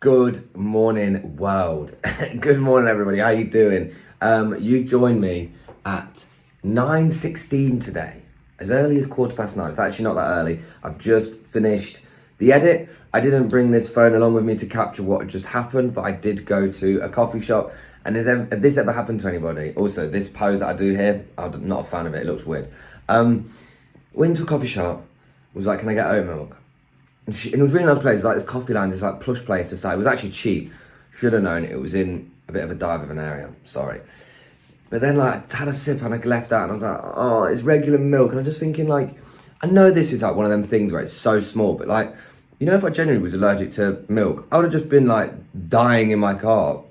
Good morning, world. Good morning, everybody. How you doing? You joined me at 9:16 today, as early as 9:15. It's actually not that early. I've just finished the edit. I didn't bring this phone along with me to capture what had just happened, but I did go to a coffee shop. And has this ever happened to anybody? Also, this pose that I do here, I'm not a fan of it. It looks weird. Went to a coffee shop. Was like, can I get oat milk? And it was a really nice place, like this coffee lounge, this like plush place to stay. It was actually cheap. Should have known it was in a bit of a dive of an area, sorry. But then like, I had a sip and I left out and I was like, oh, it's regular milk. And I'm just thinking like, I know this is like one of them things where it's so small, but like, you know, if I genuinely was allergic to milk, I would have just been like dying in my car.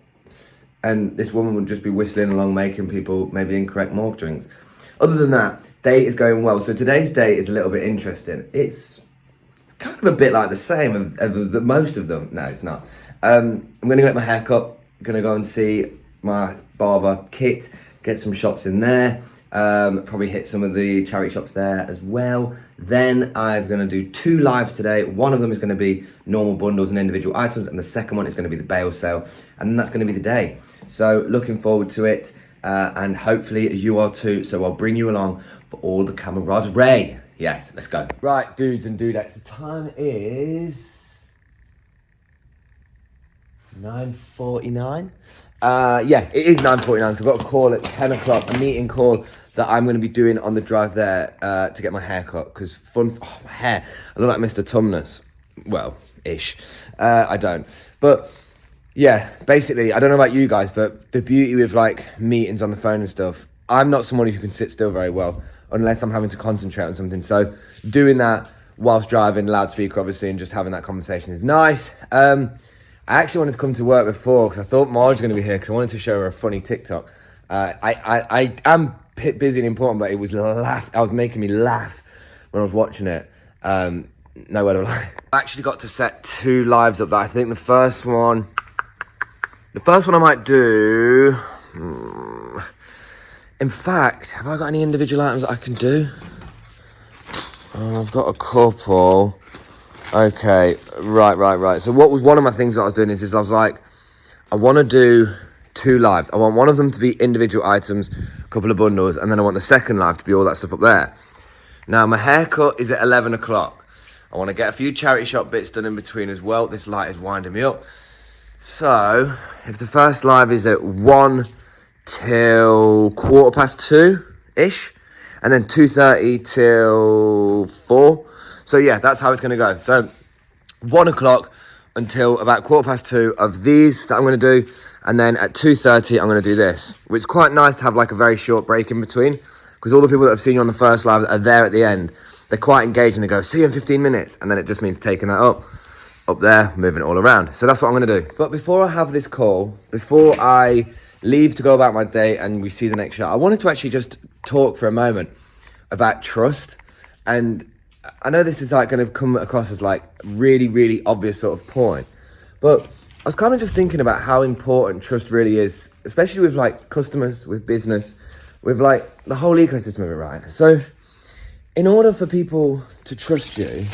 And this woman would just be whistling along, making people maybe incorrect milk drinks. Other than that, date is going well. So today's date is a little bit interesting. It's kind of a bit like the same of the most of them. No, it's not. I'm going to get my hair cut. Going to go and see my barber, Kit, get some shots in there. Probably hit some of the charity shops there as well. Then I'm going to do 2 lives today. One of them is going to be normal bundles and individual items, and the second one is going to be the bail sale, and then that's going to be the day. So looking forward to it, and hopefully you are too. So I'll bring you along for all the camaraderie. Yes, let's go. Right, dudes and dudettes, the time is 9:49. Yeah, it is 9:49, so I've got a call at 10 o'clock, a meeting call that I'm going to be doing on the drive there to get my hair cut, because my hair, I look like Mr. Tumnus. Well, ish. I don't. But, yeah, basically, I don't know about you guys, but the beauty with, like, meetings on the phone and stuff, I'm not somebody who can sit still very well, unless I'm having to concentrate on something. So, doing that whilst driving, loudspeaker, obviously, and just having that conversation is nice. I actually wanted to come to work before because I thought Marge was going to be here because I wanted to show her a funny TikTok. I am busy and important, but it was making me laugh when I was watching it. No word of lie. I actually got to set 2 lives up that I think the first one I might do. In fact, have I got any individual items that I can do? I've got a couple. Okay, right. So what was one of my things that I was doing is I was like, I want to do 2 lives. I want one of them to be individual items, a couple of bundles, and then I want the second live to be all that stuff up there. Now, my haircut is at 11 o'clock. I want to get a few charity shop bits done in between as well. This light is winding me up. So, if the first live is at 1 till 2:15-ish, and then 2:30 till 4. So yeah, that's how it's going to go. So 1 o'clock until about 2:15 of these that I'm going to do. And then at 2:30, I'm going to do this, which is quite nice to have like a very short break in between, because all the people that have seen you on the first live are there at the end. They're quite engaged and they go, see you in 15 minutes. And then it just means taking that up there, moving it all around. So that's what I'm going to do. But before I have this call, before I leave to go about my day and we see the next shot, I wanted to actually just talk for a moment about trust. And I know this is like going to come across as like really, really obvious sort of point, but I was kind of just thinking about how important trust really is, especially with like customers, with business, with like the whole ecosystem of it, right? So in order for people to trust you,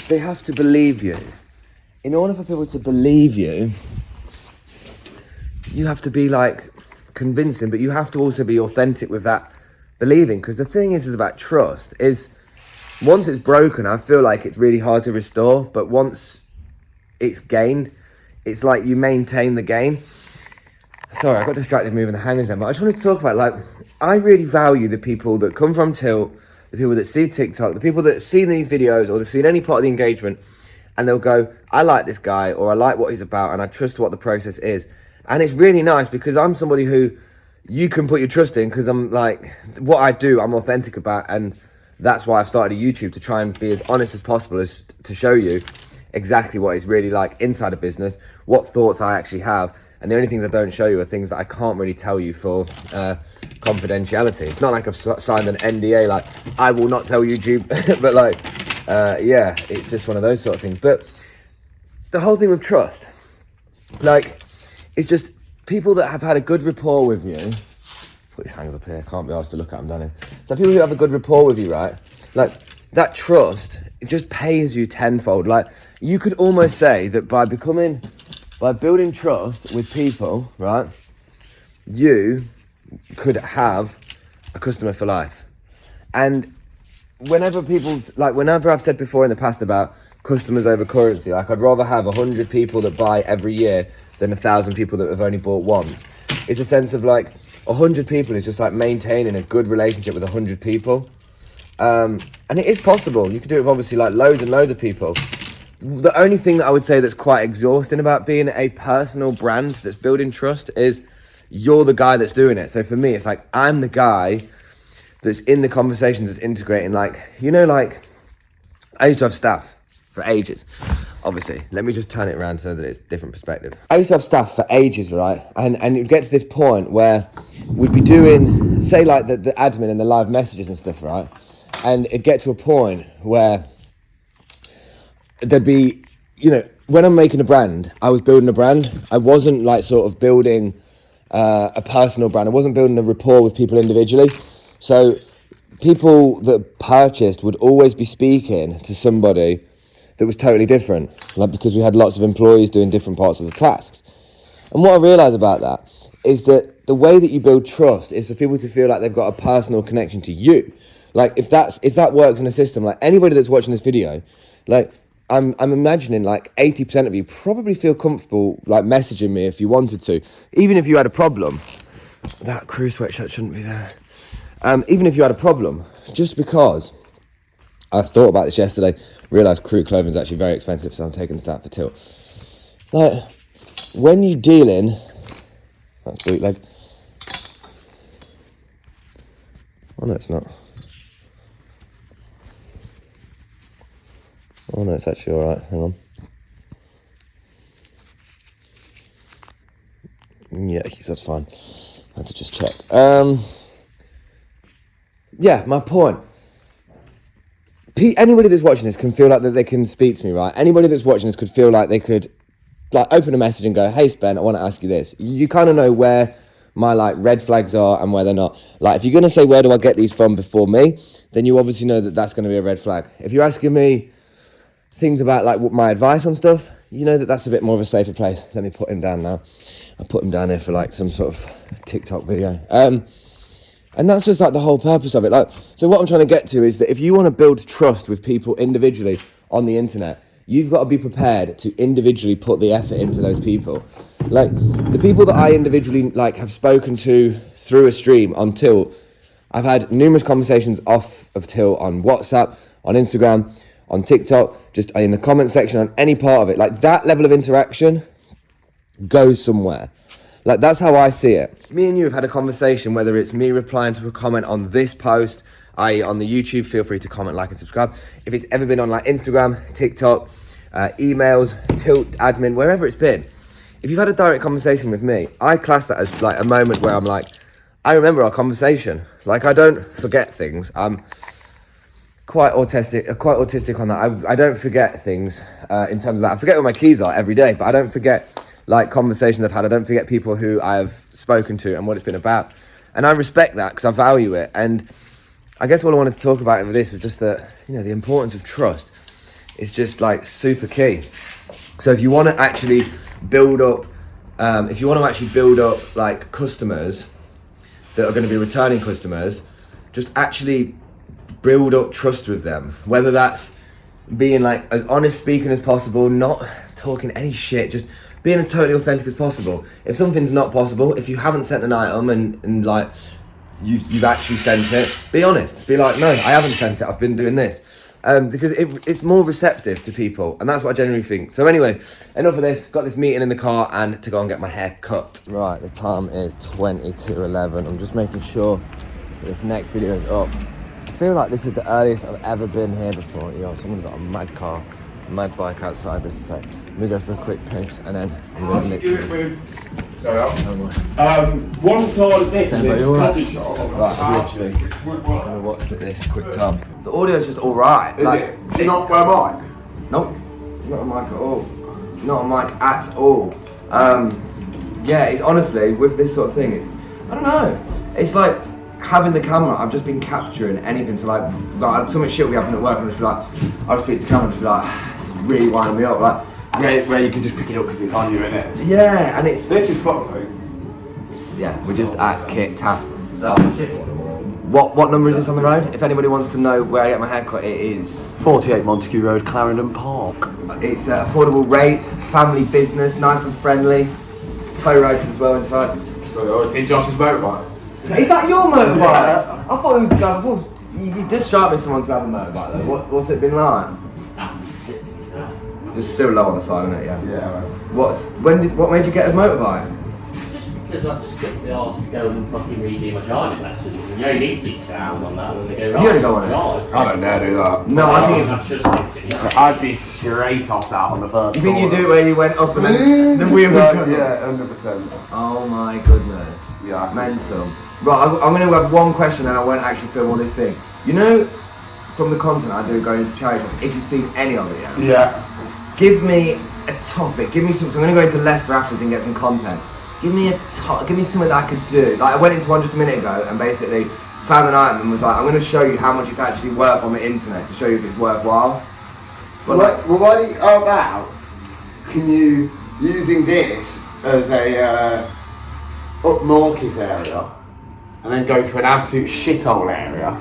they have to believe you. In order for people to believe you, you have to be like convincing, but you have to also be authentic with that believing. Because the thing is about trust is, once it's broken, I feel like it's really hard to restore. But once it's gained, it's like you maintain the gain. Sorry, I got distracted moving the hangers then. But I just wanted to talk about, like, I really value the people that come from Tilt, the people that see TikTok, the people that have seen these videos or they've seen any part of the engagement, and they'll go, I like this guy, or I like what he's about, and I trust what the process is. And it's really nice because I'm somebody who you can put your trust in, because I'm like, what I do, I'm authentic about, and that's why I've started a YouTube, to try and be as honest as possible, as to show you exactly what it's really like inside a business, what thoughts I actually have. And the only things I don't show you are things that I can't really tell you for confidentiality. It's not like I've signed an NDA, like, I will not tell YouTube, but like, yeah, it's just one of those sort of things. But the whole thing with trust, like, it's just people that have had a good rapport with you. Put his hands up here, can't be asked to look at him, down here. So people who have a good rapport with you, right? Like, that trust it just pays you tenfold. Like, you could almost say that by building trust with people, right, you could have a customer for life. And whenever I've said before in the past about customers over currency, like, I'd rather have 100 people that buy every year than 1,000 people that have only bought once. It's a sense of like 100 people is just like maintaining a good relationship with 100 people. And it is possible. You could do it with obviously like loads and loads of people. The only thing that I would say that's quite exhausting about being a personal brand that's building trust is you're the guy that's doing it. So for me, it's like, I'm the guy that's in the conversations, that's integrating. Like, you know, like, I used to have staff for ages. Obviously, let me just turn it around so that it's a different perspective. I used to have staff for ages, right? And it would get to this point where we'd be doing, say, like the admin and the live messages and stuff, right? And it'd get to a point where there'd be, you know, when I'm making a brand, I was building a brand. I wasn't like sort of building a personal brand. I wasn't building a rapport with people individually. So people that purchased would always be speaking to somebody that was totally different, like, because we had lots of employees doing different parts of the tasks. And what I realised about that is that the way that you build trust is for people to feel like they've got a personal connection to you. Like, if that works in a system, like, anybody that's watching this video, like, I'm imagining like 80% of you probably feel comfortable like messaging me if you wanted to, even if you had a problem. That crew sweatshirt shouldn't be there. Even if you had a problem, just because I thought about this yesterday, realised crew clothing is actually very expensive, so I'm taking this out for tilt. Like, when you're dealing, that's bootleg. Oh no, it's not. Oh no, it's actually alright, hang on. Yeah, that's fine. I had to just check. Yeah, my point. Anybody that's watching this can feel like that they can speak to me, right? Anybody that's watching this could feel like they could like open a message and go, hey Spen, I want to ask you this. You kind of know where my like red flags are and where they're not. Like, if you're going to say, where do I get these from before me? Then you obviously know that that's going to be a red flag. If you're asking me things about like my advice on stuff, you know that that's a bit more of a safer place. Let me put him down now. I'll put him down here for like some sort of TikTok video. And that's just like the whole purpose of it. Like, so what I'm trying to get to is that if you want to build trust with people individually on the internet, you've got to be prepared to individually put the effort into those people. Like, the people that I individually like have spoken to through a stream on Tilt, I've had numerous conversations off of Tilt on WhatsApp, on Instagram, on TikTok, just in the comment section, on any part of it. Like, that level of interaction goes somewhere. Like, that's how I see it. Me and you have had a conversation, whether it's me replying to a comment on this post, i.e. on the YouTube, feel free to comment, like, and subscribe. If it's ever been on like Instagram, TikTok, emails, Tilt, admin, wherever it's been. If you've had a direct conversation with me, I class that as like a moment where I'm like, I remember our conversation. Like, I don't forget things. I'm quite autistic on that. I don't forget things in terms of that. I forget where my keys are every day, but I don't forget like conversations I've had. I don't forget people who I've spoken to and what it's been about. And I respect that because I value it. And I guess all I wanted to talk about with this was just that, you know, the importance of trust is just like super key. So if you want to actually build up, like customers that are going to be returning customers, just actually build up trust with them. Whether that's being like as honest speaking as possible, not talking any shit, just being as totally authentic as possible. If something's not possible, if you haven't sent an item and like you've actually sent it, be honest. Be like, no, I haven't sent it. I've been doing this. Because it's more receptive to people, and that's what I generally think. So anyway, enough of this. Got this meeting in the car and to go and get my hair cut. Right, the time is 20 to 11. I'm just making sure that this next video is up. I feel like this is the earliest I've ever been here before. Yo, someone's got a mad car, mad bike outside. This is like, let me go for a quick piss and then I'm going to nick you. One side of this is right, I'm literally going to watch this quick time. The audio's just alright. Is like, it? Do you not wear a mic? Nope, not a mic at all. Not a mic at all. Yeah, it's honestly, with this sort of thing, it's, I don't know. It's like, having the camera, I've just been capturing anything. So like so much shit will be happening at work, and I'll just be like, I'll just speak to the camera and just be like, this is really winding me up. Like, Where you can just pick it up because it's on you, innit? yeah, and it's This is fucked, though. yeah, we're just at Kit Taps. What number is this on the road? If anybody wants to know where I get my haircut, it is 48 Montague Road, Clarendon Park. it's affordable rates, family business, nice and friendly, tow ropes as well inside. Oh, it's in Josh's motorbike. Is that your motorbike? Yeah. I thought it was the guy before. You did strike me someone to have a motorbike though. What's it been like? Just still low on the side, isn't it? Yeah. Yeah, man. What made you get a motorbike? Just because I just got the arse to go and fucking redo my driving lessons, and you only need to be 2 hours on that, and then they go right. You only go on it? Drive. I don't dare do that. No, I think. That's just like, I'd be straight off that on the first You think you corner. do it where you went up and then the wheel would come? Yeah, 100%. Oh my goodness. Yeah. Mental. Right, I'm going to have one question and I won't actually film all this thing. You know, from the content I do going into charity, if you've seen any of it yet, Yeah. give me a topic, give me something. I'm going to go into Leicester afterwards and get some content. Give me something that I could do. Like I went into one just a minute ago and basically found an item and was like, I'm going to show you how much it's actually worth on the internet to show you if it's worthwhile. But like, Well, what about can you using this as a upmarket area and then go to an absolute shithole area?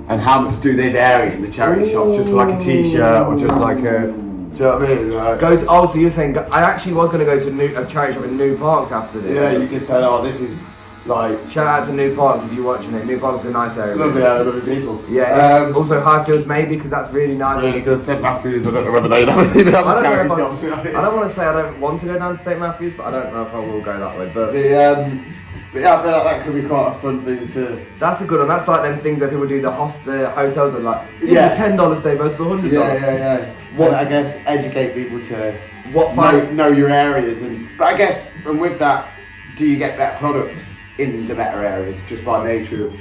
And how much do they vary in the charity shops? Just for like a t-shirt or just like a, do you know what I mean? Like, go to, oh, so you're saying, I actually was going to go to a charity shop in New Parks after this. yeah, you can say, oh, this is like Shout out to New Parks if you're watching it. New Parks is a nice area. lovely people. Yeah, also Highfields maybe because that's really nice. Really good. St Matthews, I don't know whether they even have I don't know charity if shops. I don't want to say I don't want to go down to St Matthews, but I don't know if I will go that way. But But yeah, I feel like that could be quite a fun thing to. that's a good one. That's like them things where people do the hotels are like, Yeah. $10 stay versus $100. Yeah. What- What I guess educate people to What five? know your areas, but I guess and with that, do you get better products in the better areas just by nature of?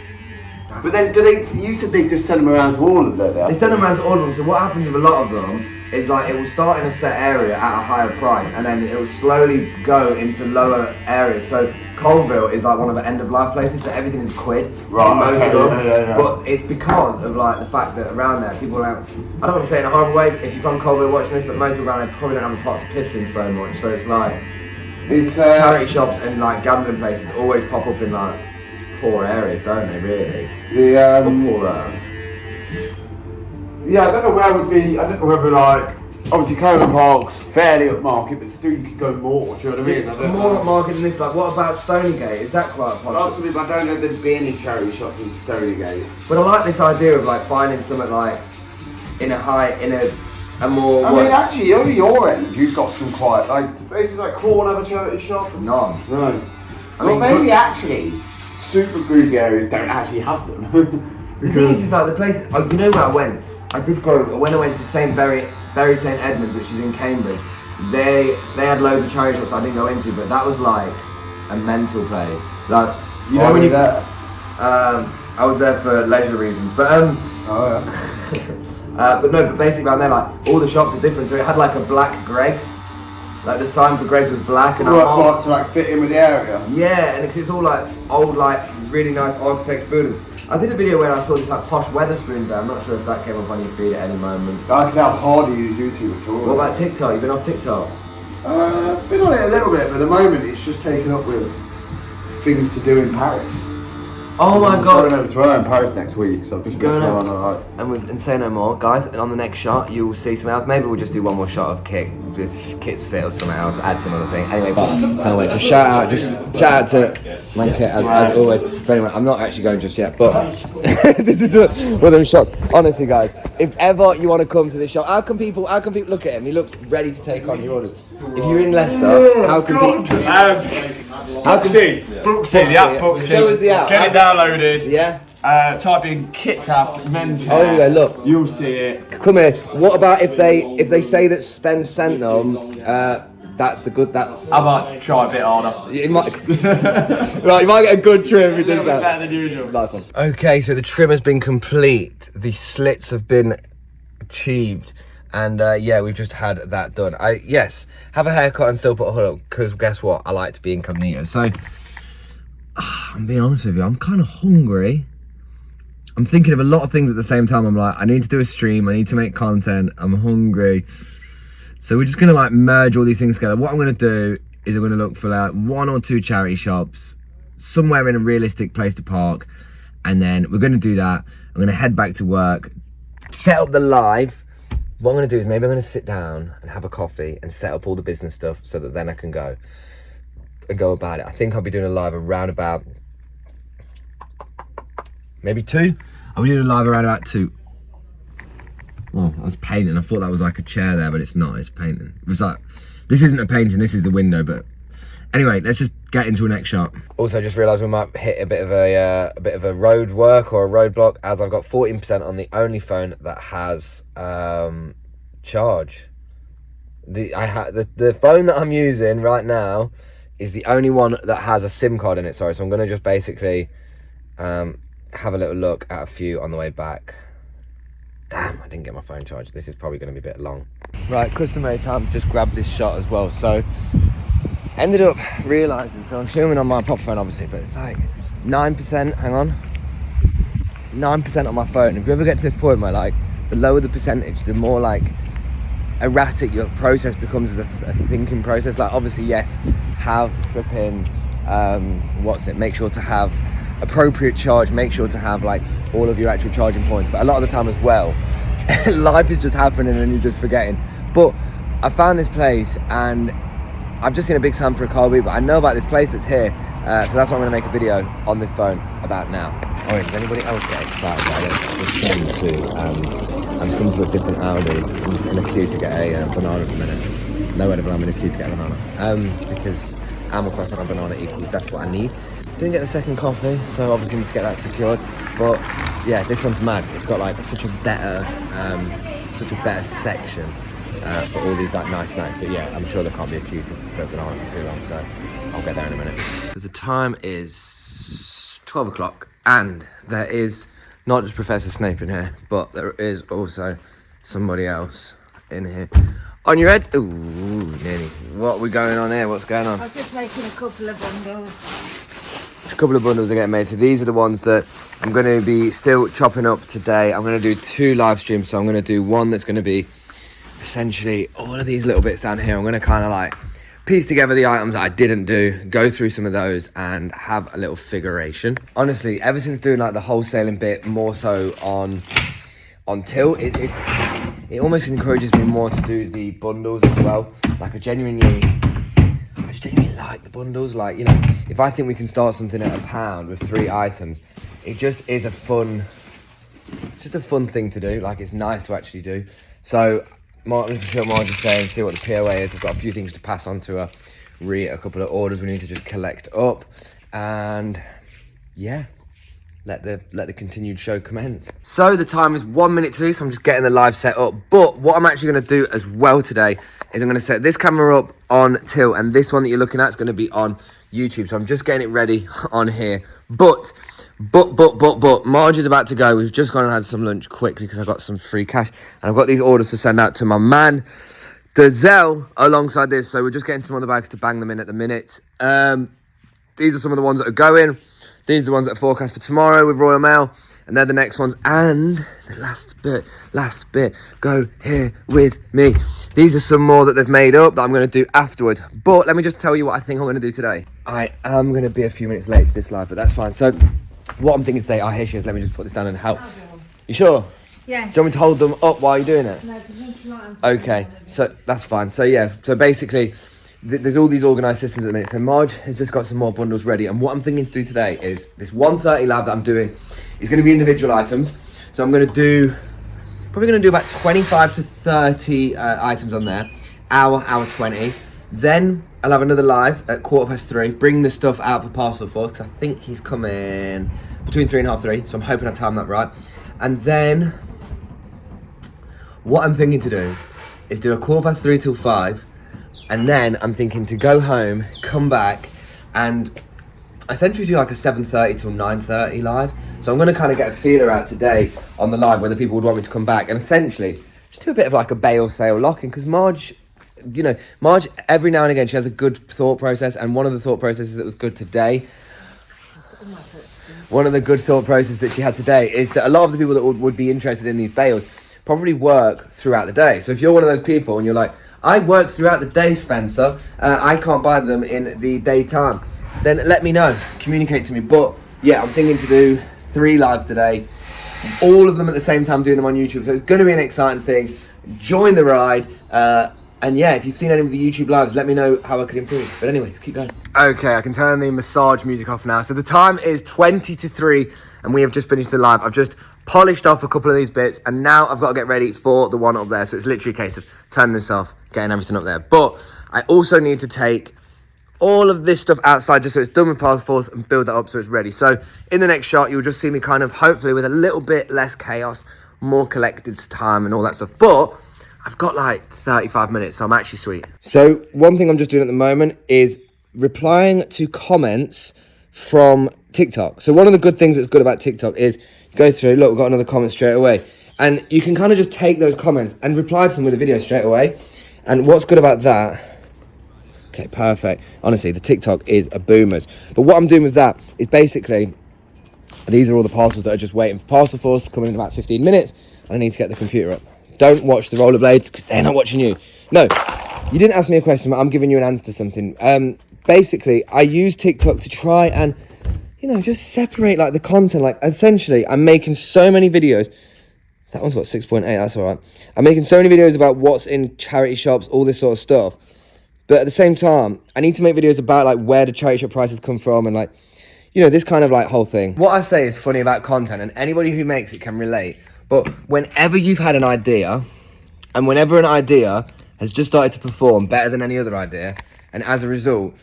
But then, do they? You said they just send them around to all of them. They send them around to all of them. So what happens with a lot of them is like it will start in a set area at a higher price, and then it will slowly go into lower areas. So Colville is like one of the end of life places, so everything is quid. Right, in most okay, of them. yeah. But it's because of like the fact that around there people don't. I don't want to say it in a horrible way. If you're from Colville watching this, but most people around there probably don't have a pot to piss in so much. So it's like It's charity shops and like gambling places always pop up in like poor areas, don't they? Really? Or poorer. Yeah, I don't know where it would be. I don't know whether like obviously Clarendon Park's fairly upmarket, but still you could go more. Do you know what I mean? I don't More know. upmarket than this. Like, what about Stonygate? Is that quite popular? Possibly, but I don't know if there'd be any charity shops in Stonygate. But I like this idea of like finding something like in a more. I mean, actually, over your end, you've got some quite like places like Crawl have a charity shop. None. No. I Well, mean, maybe actually, super greedy areas don't actually have them. The thing is like the place. Oh, you know where I went? I did go. When I went to Bury St Edmunds, which is in Cambridge, they had loads of charity shops I didn't go into, but that was like a mental place. Like you know when you. I was there for leisure reasons, but but basically around there, like all the shops are different. So it had like a black Greggs, like the sign for Greggs was black, and What, to like fit in with the area? yeah, and it's all like old, like really nice architecture buildings. I did a video where I saw this like posh Weatherspoons there. I'm not sure if that came up on your feed at any moment. I can how hard you use YouTube at all. What about TikTok? You been off TikTok? Been on it a little bit, but at the moment it's just taken up with things to do in Paris. Oh my I'm god! going over to her in Paris next week, so I've just been Going on over. alright. And say no more, guys. And on the next shot, you'll see something else. Maybe we'll just do one more shot of Kit. This Kit's fit or something else. Add some other thing. Anyway, so shout out to Man Kit as always. But anyway, I'm not actually going just yet. But this is one of them shots. Honestly, guys, if ever you want to come to this shop, how can people look at him? He looks ready to take on your orders. If you're in Leicester, how can people? Booksy, the app Booksy. Show us the app. Get it downloaded. Yeah. Type in Kitaf men's hair. Oh, here we go. Look. You'll see it. Come here. What about if they say that Spence sent them? That's a good. That's. I might try a bit harder. It might. Right, you might get a good trim if he does that. Better than usual. Nice one. Okay, so the trim has been complete. The slits have been achieved. And yeah, we've just had that done. Yes, have a haircut and still put a hood up, because guess what? I like to be incognito. So I'm being honest with you, I'm kind of hungry. I'm thinking of a lot of things at the same time. I'm like, I need to do a stream, I need to make content, I'm hungry. So we're just gonna like merge all these things together. What I'm gonna do is I'm gonna look for like 1 or 2 charity shops, somewhere in a realistic place to park, and then we're gonna do that. I'm gonna head back to work, set up the live. What I'm gonna do is maybe I'm gonna sit down and have a coffee and set up all the business stuff so that then I can go about it. I think I'll be doing a live around about maybe 2. I'll be doing a live around about 2. Oh, I was painting. I thought that was like a chair there, but it's not. It's painting. It was like, this isn't a painting. This is the window. But anyway, let's just get into the next shot. Also, just realised we might hit a bit of a road work or a roadblock, as I've got 14% on the only phone that has charge. The phone that I'm using right now is the only one that has a SIM card in it. Sorry, so I'm gonna just basically have a little look at a few on the way back. Damn, I didn't get my phone charged. This is probably going to be a bit long. Right, customary times, just grabbed this shot as well. So, ended up realising, so I'm filming on my pop phone obviously, but it's like 9%, hang on. 9% on my phone. If you ever get to this point where like, the lower the percentage, the more like erratic your process becomes as a thinking process. Like obviously, yes, have flipping, make sure to have appropriate charge, make sure to have like all of your actual charging points, but a lot of the time as well life is just happening and you're just forgetting. But I found this place and I've just seen a big sign for a car week, but I know about this place that's here, so that's what I'm going to make a video on this phone about now. Oh, does anybody else get excited about it? I'm just coming to a different Audi. I'm just in a queue to get a banana at the minute. Nowhere to I'm in a queue to get a banana, because Animal Crossing and a banana equals, that's what I need. Didn't get the second coffee, so obviously need to get that secured. But yeah, this one's mad. It's got like such a better section for all these like nice snacks. But yeah, I'm sure there can't be a queue for a banana for too long, so I'll get there in a minute. So the time is 12 o'clock, and there is not just Professor Snape in here, but there is also somebody else in here. On your head? Ooh, nearly. What are we going on here? What's going on? I was just making a couple of bundles. It's a couple of bundles are getting made. So these are the ones that I'm going to be still chopping up today. I'm going to do 2 live streams. So I'm going to do one that's going to be essentially all of these little bits down here. I'm going to kind of like piece together the items that I didn't do, go through some of those and have a little figuration. Honestly, ever since doing like the wholesaling bit more so on Tilt, it almost encourages me more to do the bundles as well. Like I genuinely like the bundles. Like, you know, if I think we can start something at £1 with 3 items, it just is it's just a fun thing to do. Like, it's nice to actually do. So I'm just see what Marge is saying, see what the POA is. I've got a few things to pass on to her, a couple of orders we need to just collect up, and yeah, let the continued show commence. So the time is 1 minute to, so I'm just getting the live set up. But what I'm actually going to do as well today is I'm going to set this camera up on Tilt, and this one that you're looking at is going to be on YouTube. So I'm just getting it ready on here. But Marge is about to go. We've just gone and had some lunch quickly because I've got some free cash, and I've got these orders to send out to my man Dazelle alongside this. So we're just getting some other bags to bang them in at the minute. These are some of the ones that are going. These are the ones that are forecast for tomorrow with Royal Mail, and they're the next ones. And the last bit, go here with me. These are some more that they've made up that I'm going to do afterward. But let me just tell you what I think I'm going to do today. I am going to be a few minutes late to this live, but that's fine. So what I'm thinking today, here she is. Let me just put this down and help. You sure? Yes. Do you want me to hold them up while you're doing it? No, because Okay, so that's fine. So yeah, so basically, there's all these organised systems at the minute. So Marge has just got some more bundles ready, and what I'm thinking to do today is this 130 lab that I'm doing is going to be individual items. So I'm going to do, probably going to do about 25 to 30 items on there, hour 20. Then I'll have another live at 3:15, bring the stuff out for parcel for us, because I think he's coming between 3 and half 3, so I'm hoping I timed that right. And then what I'm thinking to do is do a 3:15 till 5, and then I'm thinking to go home, come back, and essentially do like a 7:30 till 9:30 live. So I'm going to kind of get a feeler out today on the live whether people would want me to come back, and essentially just do a bit of like a bail sale lock-in, because Marge, you know, Marge every now and again she has a good thought process, and one of the thought processes that was good today one of the good thought process that she had today is that a lot of the people that would be interested in these bales probably work throughout the day. So if you're one of those people and you're like, I work throughout the day, Spencer, I can't buy them in the daytime, then let me know, communicate to me. But yeah, I'm thinking to do 3 lives today, all of them at the same time, doing them on YouTube. So it's going to be an exciting thing. Join the ride. And yeah, if you've seen any of the YouTube lives, let me know how I could improve. But anyway, keep going. Okay, I can turn the massage music off now. So the time is 20 to 3 and we have just finished the live. I've just polished off a couple of these bits and now I've got to get ready for the one up there. So it's literally a case of turning this off, getting everything up there. But I also need to take all of this stuff outside just so it's done with parcel force and build that up so it's ready. So in the next shot, you'll just see me kind of hopefully with a little bit less chaos, more collected time and all that stuff. But I've got like 35 minutes, so I'm actually sweet. So one thing I'm just doing at the moment is replying to comments from TikTok. So one of the good things that's good about TikTok is you go through, look, we've got another comment straight away. And you can kind of just take those comments and reply to them with a video straight away. And what's good about that, okay, perfect. Honestly, the TikTok is a boomers. But what I'm doing with that is basically, these are all the parcels that are just waiting for parcel force, coming in about 15 minutes. And I need to get the computer up. Don't watch the rollerblades because they're not watching you. No, you didn't ask me a question, but I'm giving you an answer to something. Basically, I use TikTok to try and, you know, just separate like the content. Like essentially, I'm making so many videos. That one's what, 6.8, that's all right. I'm making so many videos about what's in charity shops, all this sort of stuff. But at the same time, I need to make videos about like where the charity shop prices come from and like, you know, this kind of like whole thing. What I say is funny about content and anybody who makes it can relate. But whenever you've had an idea, and whenever an idea has just started to perform better than any other idea, and as a result,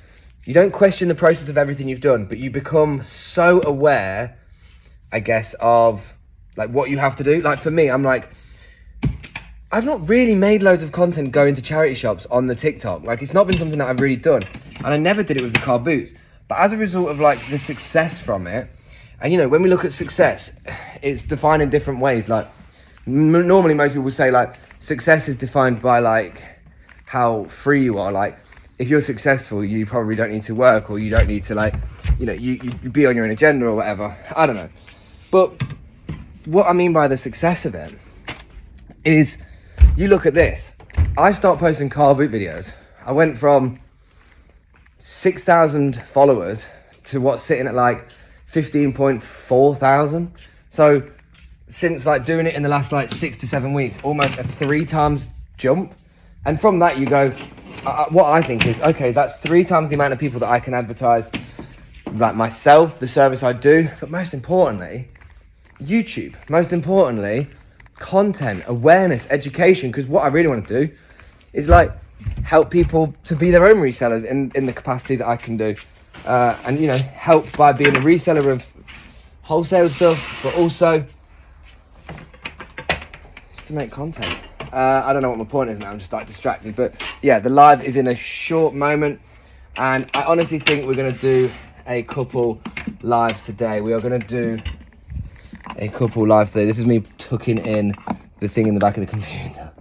you don't question the process of everything you've done, but you become so aware, I guess, of like what you have to do. Like for me, I'm like, I've not really made loads of content going to charity shops on the TikTok. Like it's not been something that I've really done. And I never did it with the car boots. But as a result of like the success from it, and you know, when we look at success, it's defined in different ways. Like normally most people say like success is defined by like how free you are. Like if you're successful, you probably don't need to work, or you don't need to like, you know, you be on your own agenda or whatever. I don't know. But what I mean by the success of it is, you look at this. I start posting car boot videos. I went from 6,000 followers to what's sitting at like 15.4 thousand. So since like doing it in the last like 6 to 7 weeks, almost a 3 times jump. And from that you go, what I think is, okay, that's 3 times the amount of people that I can advertise, like myself, the service I do, but most importantly, YouTube. Most importantly, content, awareness, education, because what I really want to do is like help people to be their own resellers in the capacity that I can do. And you know, help by being a reseller of wholesale stuff, but also just to make content. I don't know what my point is now, I'm just like distracted, but yeah, the live is in a short moment and I honestly think we're going to do a couple lives today. We are going to do a couple lives today. This is me tucking in the thing in the back of the computer,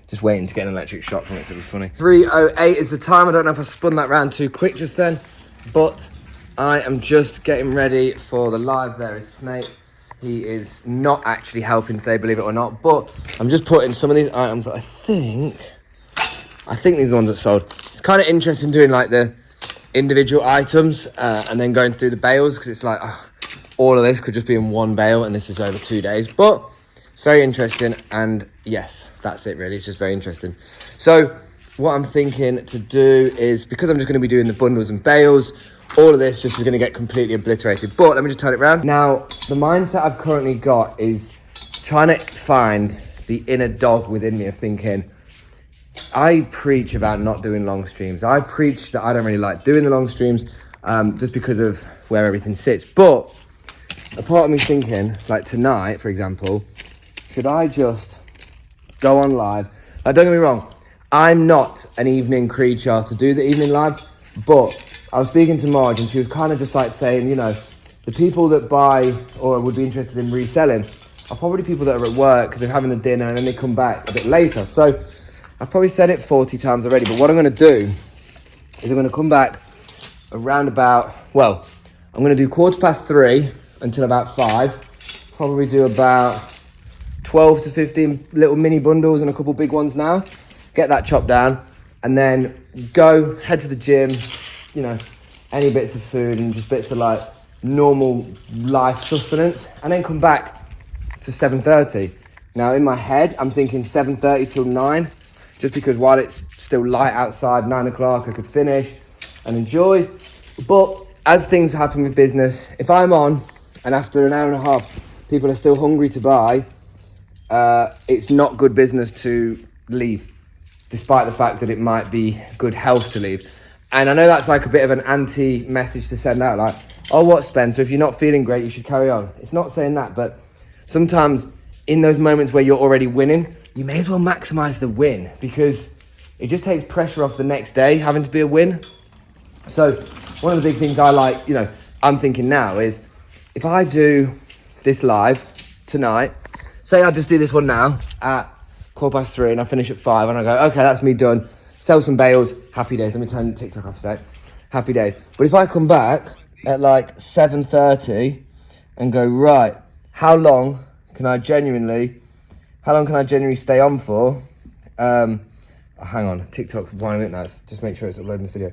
just waiting to get an electric shock from it to be funny. 3:08 is the time. I don't know if I spun that round too quick just then, but I am just getting ready for the live. There is Snake. He is not actually helping today, believe it or not, but I'm just putting some of these items that I think these are ones that sold. It's kind of interesting doing like the individual items and then going to do the bales, because it's like all of this could just be in one bale and this is over 2 days, but it's very interesting. And yes, that's it really, it's just very interesting. So what I'm thinking to do is, because I'm just going to be doing the bundles and bales, all of this just is going to get completely obliterated. But let me just turn it around. Now, the mindset I've currently got is trying to find the inner dog within me of thinking, I preach about not doing long streams. I preach that I don't really like doing the long streams just because of where everything sits. But a part of me thinking, like tonight, for example, should I just go on live? Like, don't get me wrong, I'm not an evening creature to do the evening lives, but I was speaking to Marge and she was kind of just like saying, you know, the people that buy or would be interested in reselling are probably people that are at work, they're having the dinner and then they come back a bit later. So I've probably said it 40 times already, but what I'm going to do is I'm going to come back around about, well, I'm going to do 3:15 until about 5. Probably do about 12 to 15 little mini bundles and a couple big ones now. Get that chopped down and then go, head to the gym, you know, any bits of food and just bits of like normal life sustenance, and then come back to 7:30. Now in my head, I'm thinking 7:30 till 9, just because while it's still light outside, 9 o'clock, I could finish and enjoy. But as things happen with business, if I'm on and after an hour and a half, people are still hungry to buy, it's not good business to leave, despite the fact that it might be good health to leave. And I know that's like a bit of an anti-message to send out, like, oh, what, Spencer, if you're not feeling great, you should carry on. It's not saying that, but sometimes in those moments where you're already winning, you may as well maximize the win, because it just takes pressure off the next day having to be a win. So one of the big things I like, you know, I'm thinking now is, if I do this live tonight, say I just do this one now at 3:15 and I finish at 5 and I go, okay, that's me done. Sell some bales, happy days. Let me turn TikTok off a sec. Happy days. But if I come back at like 7:30 and go, right, how long can I genuinely stay on for? Hang on, TikTok's winding it now. Just make sure it's uploading this video.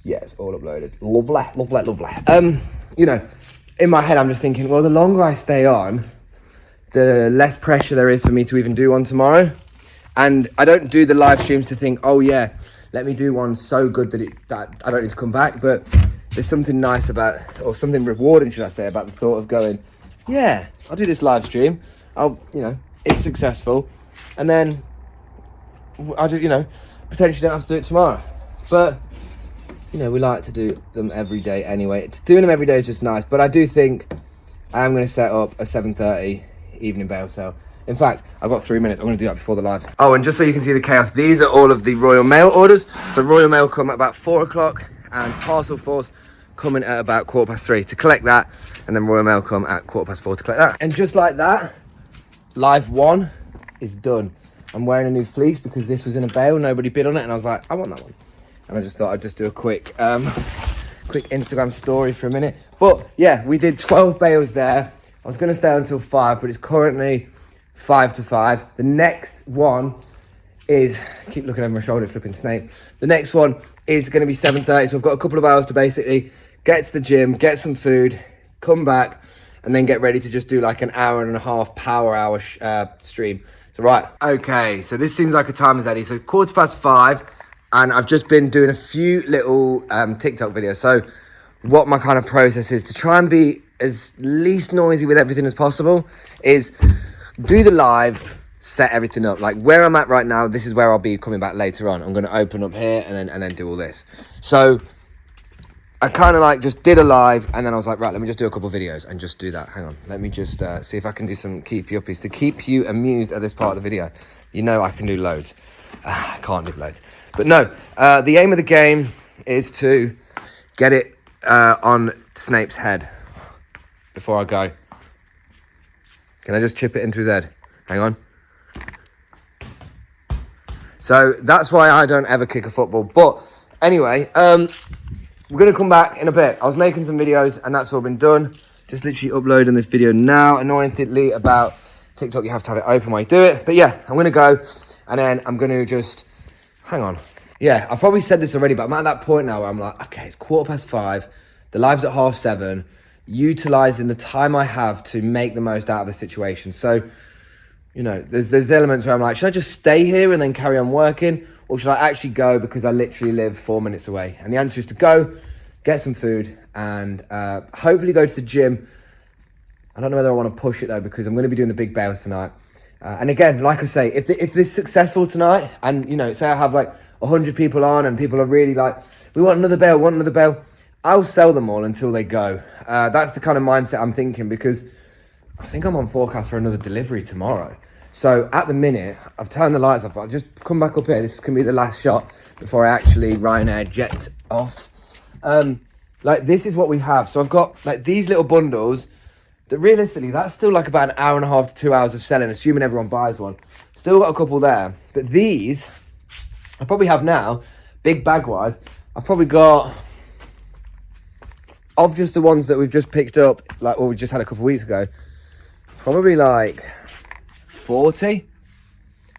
Yeah, it's all uploaded. Lovely. You know, in my head, I'm just thinking, well, the longer I stay on, the less pressure there is for me to even do one tomorrow. And I don't do the live streams to think, oh yeah, let me do one so good that I don't need to come back. But there's something nice about, or something rewarding, should I say, about the thought of going, yeah, I'll do this live stream. It's successful. And then I just, potentially don't have to do it tomorrow. But, we like to do them every day anyway. Doing them every day is just nice. But I do think I'm going to set up a 7:30 evening bail sale. In fact, I've got 3 minutes. I'm going to do that before the live. Oh, and just so you can see the chaos, these are all of the Royal Mail orders. So Royal Mail come at about 4 o'clock and Parcel Force coming at about 3:15 to collect that. And then Royal Mail come at 4:15 to collect that. And just like that, live 1 is done. I'm wearing a new fleece because this was in a bale. Nobody bid on it. And I was like, I want that one. And I just thought I'd just do a quick Instagram story for a minute. But yeah, we did 12 bales there. I was going to stay until 5, but it's currently 5 to 5. The next one is, I keep looking over my shoulder, flipping snake. The next one is going to be 7:30. So I've got a couple of hours to basically get to the gym, get some food, come back, and then get ready to just do like an hour and a half power hour stream. So right. Okay, so this seems like a time as any. So 5:15, and I've just been doing a few little TikTok videos. So what my kind of process is to try and be as least noisy with everything as possible is do the live, set everything up. Like where I'm at right now, this is where I'll be coming back later on. I'm going to open up here and then do all this. So I kind of like just did a live and then I was like, right, let me just do a couple of videos and just do that. Hang on. Let me just see if I can do some keep you uppies to keep you amused at this part of the video. I can do loads. I can't do loads. But no, the aim of the game is to get it on Snape's head before I go. Can I just chip it into his head? Hang on. So that's why I don't ever kick a football. But anyway, we're going to come back in a bit. I was making some videos and that's all been done. Just literally uploading this video now. Annoyingly about TikTok, you have to have it open while you do it. But yeah, I'm going to go and then I'm going to just, hang on. Yeah, I've probably said this already, but I'm at that point now where I'm like, okay, it's 5:15. The live's at 7:30. Utilising the time I have to make the most out of the situation. So, there's elements where I'm like, should I just stay here and then carry on working? Or should I actually go because I literally live 4 minutes away? And the answer is to go, get some food, and hopefully go to the gym. I don't know whether I want to push it though, because I'm going to be doing the big bales tonight. And again, like I say, if this is successful tonight, and say I have like 100 people on and people are really like, we want another bale, I'll sell them all until they go. That's the kind of mindset I'm thinking, because I think I'm on forecast for another delivery tomorrow. So at the minute, I've turned the lights off. I'll just come back up here. This can be the last shot before I actually Ryanair jet off. This is what we have. So I've got like these little bundles that realistically, that's still like about an hour and a half to 2 hours of selling, assuming everyone buys one. Still got a couple there. But these, I probably have now, big bag wise, I've probably got of just the ones that we've just picked up, like, or we just had a couple of weeks ago, probably like 40.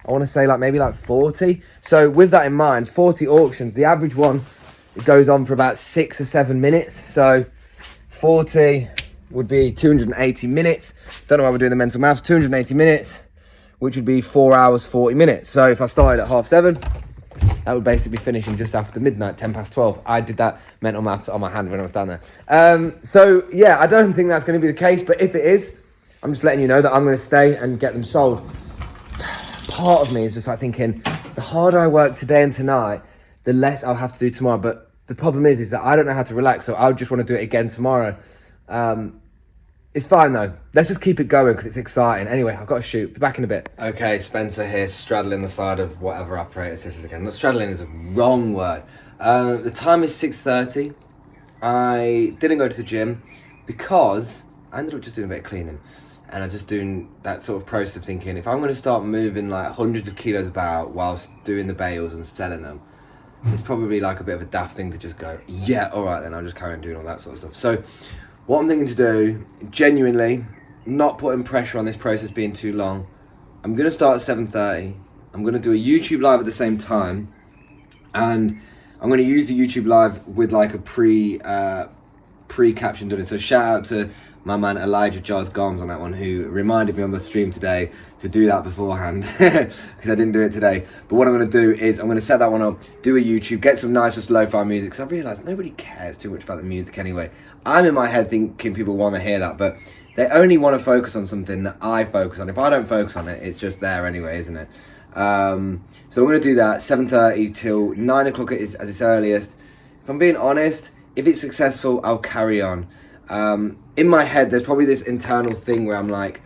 I want to say like maybe like 40. So with that in mind, 40 auctions, the average one, it goes on for about 6 or 7 minutes. So 40 would be 280 minutes. Don't know why we're doing the mental maths. 280 minutes, which would be 4 hours, 40 minutes. So if I started at 7:30, that would basically be finishing just after midnight, 12:10. I did that mental maths on my hand when I was down there. So yeah, I don't think that's going to be the case, but if it is, I'm just letting you know that I'm going to stay and get them sold. Part of me is just like thinking, the harder I work today and tonight, the less I'll have to do tomorrow. But the problem is that I don't know how to relax, so I just want to do it again tomorrow. It's fine though. Let's just keep it going because it's exciting. Anyway, I've got to shoot. Be back in a bit. Okay, Spencer here, straddling the side of whatever apparatus this is again. Not straddling is a wrong word. The time is 6:30. I didn't go to the gym because I ended up just doing a bit of cleaning. And I'm just doing that sort of process of thinking, if I'm going to start moving like hundreds of kilos about whilst doing the bales and selling them, it's probably like a bit of a daft thing to just go, yeah, all right, then I'll just carry on doing all that sort of stuff. So what I'm thinking to do, genuinely, not putting pressure on this process being too long, I'm going to start at 7:30. I'm going to do a YouTube live at the same time. And I'm going to use the YouTube live with like a pre-caption done. So shout out to my man Elijah Jars Gomes on that one, who reminded me on the stream today to do that beforehand because I didn't do it today. But what I'm going to do is I'm going to set that one up, do a YouTube, get some nice just lo-fi music, because I realised nobody cares too much about the music anyway. I'm in my head thinking people want to hear that, but they only want to focus on something that I focus on. If I don't focus on it, it's just there anyway, isn't it? So I'm going to do that 7:30 till 9 o'clock as its earliest. If I'm being honest, if it's successful, I'll carry on. In my head, there's probably this internal thing where I'm like,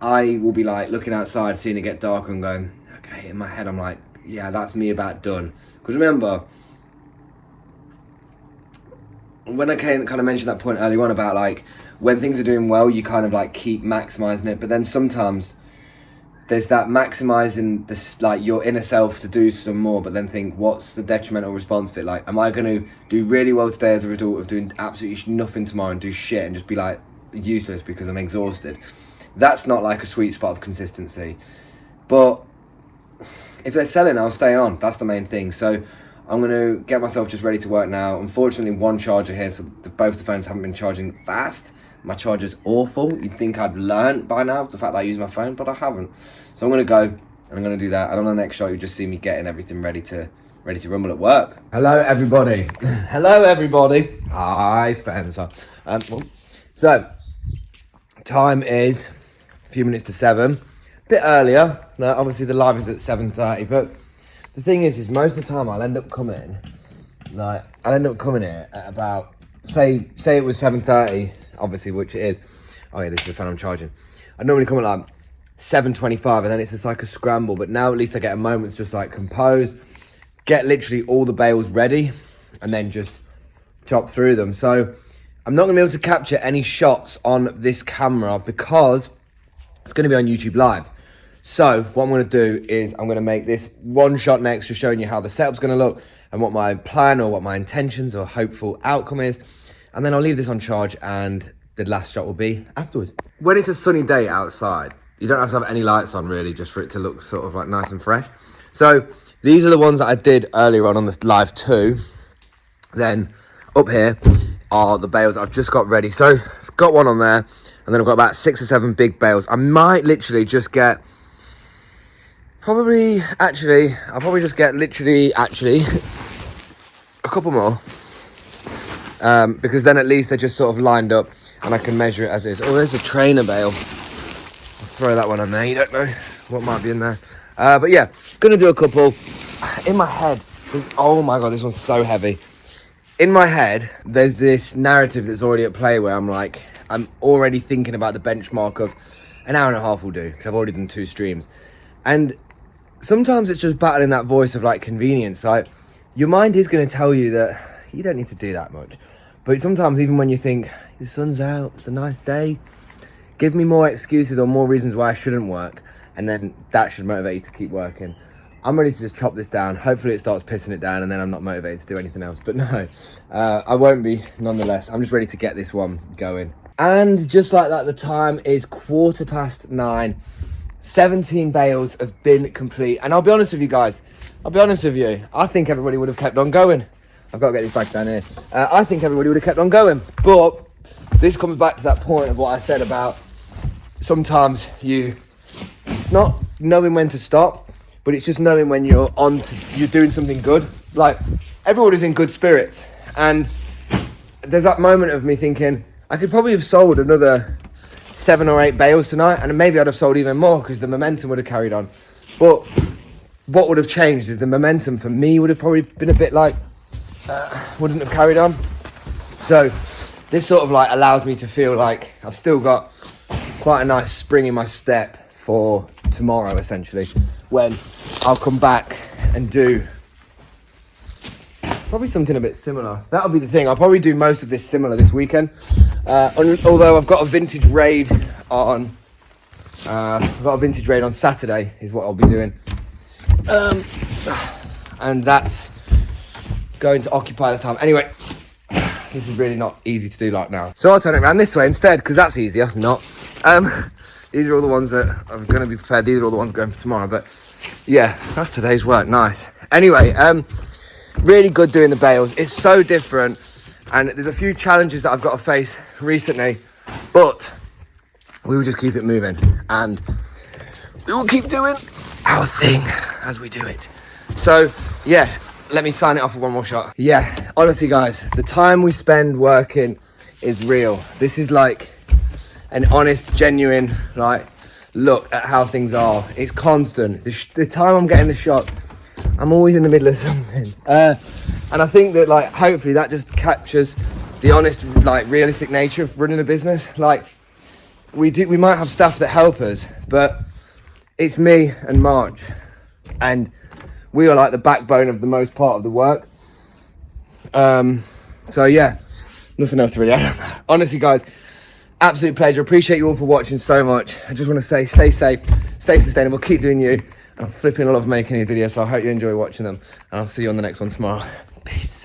I will be like looking outside, seeing it get darker and going, okay, in my head, I'm like, yeah, that's me about done. Because remember, when I kind of mentioned that point earlier on about like, when things are doing well, you kind of like keep maximizing it. But then sometimes there's that maximizing this, like your inner self to do some more, but then think, what's the detrimental response of it? Like, am I going to do really well today as a result of doing absolutely nothing tomorrow and do shit and just be like useless because I'm exhausted? That's not like a sweet spot of consistency. But if they're selling, I'll stay on. That's the main thing. So I'm going to get myself just ready to work now. Unfortunately, one charger here, so both the phones haven't been charging fast. My charger's awful. You'd think I'd learned by now the fact that I use my phone, but I haven't. So I'm going to go and I'm going to do that. And on the next shot, you just see me getting everything ready to rumble at work. Hello, everybody. Hello, everybody. Hi, Spencer. So, time is a few minutes to 7. A bit earlier. Now, obviously, the live is at 7:30. But the thing is most of the time, I'll end up coming here at about, say it was 7:30, obviously, which it is. Oh, yeah, this is the phone I'm charging. I normally come at like 7:25, and then it's just like a scramble. But now at least I get a moment to just like compose, get literally all the bales ready, and then just chop through them. So I'm not going to be able to capture any shots on this camera because it's going to be on YouTube Live. So what I'm going to do is I'm going to make this one shot next, just showing you how the setup's going to look and what my plan or what my intentions or hopeful outcome is. And then I'll leave this on charge and the last shot will be afterwards. When it's a sunny day outside, you don't have to have any lights on really, just for it to look sort of like nice and fresh. So these are the ones that I did earlier on this live too. Then up here are the bales I've just got ready. So I've got one on there, and then I've got about 6 or 7 big bales. I might literally just get, I'll probably just get literally a couple more. Because then at least they're just sort of lined up and I can measure it as is. Oh, there's a trainer bale. I'll throw that one on there. You don't know what might be in there. But yeah, gonna do a couple. In my head, oh my God, this one's so heavy. In my head, there's this narrative that's already at play where I'm like, I'm already thinking about the benchmark of an hour and a half will do, because I've already done 2 streams. And sometimes it's just battling that voice of like convenience. Like, your mind is going to tell you that you don't need to do that much. But sometimes even when you think, the sun's out, it's a nice day, give me more excuses or more reasons why I shouldn't work. And then that should motivate you to keep working. I'm ready to just chop this down. Hopefully it starts pissing it down and then I'm not motivated to do anything else. But no, I won't be nonetheless. I'm just ready to get this one going. And just like that, the time is 9:15. 17 bales have been complete. And I'll be honest with you guys. I think everybody would have kept on going. I've got to get these bags down here. I think everybody would have kept on going. But this comes back to that point of what I said about sometimes it's not knowing when to stop, but it's just knowing when you're doing something good. Like, everyone is in good spirits. And there's that moment of me thinking, I could probably have sold another 7 or 8 bales tonight, and maybe I'd have sold even more because the momentum would have carried on. But what would have changed is the momentum for me would have probably been a bit like, wouldn't have carried on. So this sort of like allows me to feel like I've still got quite a nice spring in my step for tomorrow, essentially, when I'll come back and do probably something a bit similar. That'll be the thing. I'll probably do most of this similar this weekend. Although I've got a vintage raid on Saturday is what I'll be doing. And that's going to occupy the time. Anyway, this is really not easy to do like now. So I'll turn it around this way instead, because that's easier. Not. These are all the ones that are going to be prepared. These are all the ones going for tomorrow. But yeah, that's today's work. Nice. Anyway, really good doing the bales. It's so different. And there's a few challenges that I've got to face recently. But we will just keep it moving. And we will keep doing our thing as we do it. So, yeah. Let me sign it off with one more shot. Yeah, honestly, guys, the time we spend working is real. This is like an honest, genuine, like, look at how things are. It's constant. The time I'm getting the shot, I'm always in the middle of something. And I think that, like, hopefully that just captures the honest, like, realistic nature of running a business. Like, we might have staff that help us, but it's me and March, and we are like the backbone of the most part of the work. So yeah, nothing else to really add on that. Honestly, guys, absolute pleasure. Appreciate you all for watching so much. I just want to say, stay safe, stay sustainable, keep doing you. And I'm flipping, I love making these videos, so I hope you enjoy watching them. And I'll see you on the next one tomorrow. Peace.